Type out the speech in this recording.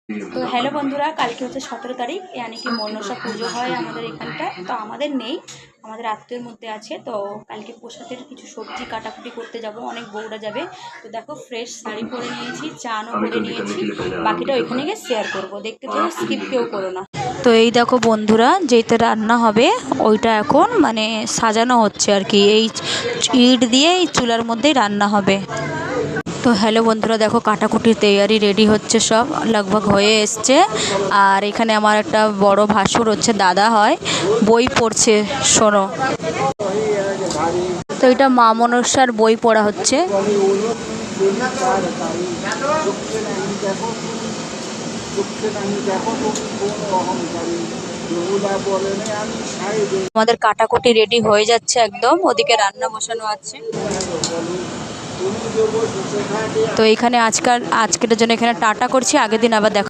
তো হ্যালো বন্ধুরা, কালকে হচ্ছে 17 তারিখ, यानी কি মনসা পুজো হয় আমাদের এখানটায়। তো আমাদের নেই, আমাদের আত্মীয়ের মধ্যে আছে। তো কালকে প্রসাদের কিছু সবজি কাটাকুটি করতে যাব, অনেক বউরা যাবে। তো দেখো ফ্রেশ শাড়ি পরে নিয়েছি, চানও করে নিয়েছি। বাকিটা ওইখানে গিয়ে শেয়ার করবো, দেখতে থাকো, স্কিপ কেউ করো না। তো এই দেখো বন্ধুরা, যেইটা রান্না হবে ওইটা এখন মানে সাজানো হচ্ছে আর কি। এই ইট দিয়ে এই চুলার মধ্যেই রান্না হবে। তো হ্যালো বন্ধুরা, দেখো কাটাকুটির তৈয়ারি রেডি হচ্ছে, সব লগভগ হয়ে এসছে। আর এখানে আমার একটা বড় ভাসুর হচ্ছে, দাদা হয়, বই পড়ছে, শোনো। তো এটা মা মনসার বই পড়া হচ্ছে। আমাদের কাটাকুটি রেডি হয়ে যাচ্ছে একদম, ওদিকে রান্না বসানো আছে। তো এখানে আজকের জন্য এখানে টাটা করছি, আগের দিন আবার দেখা।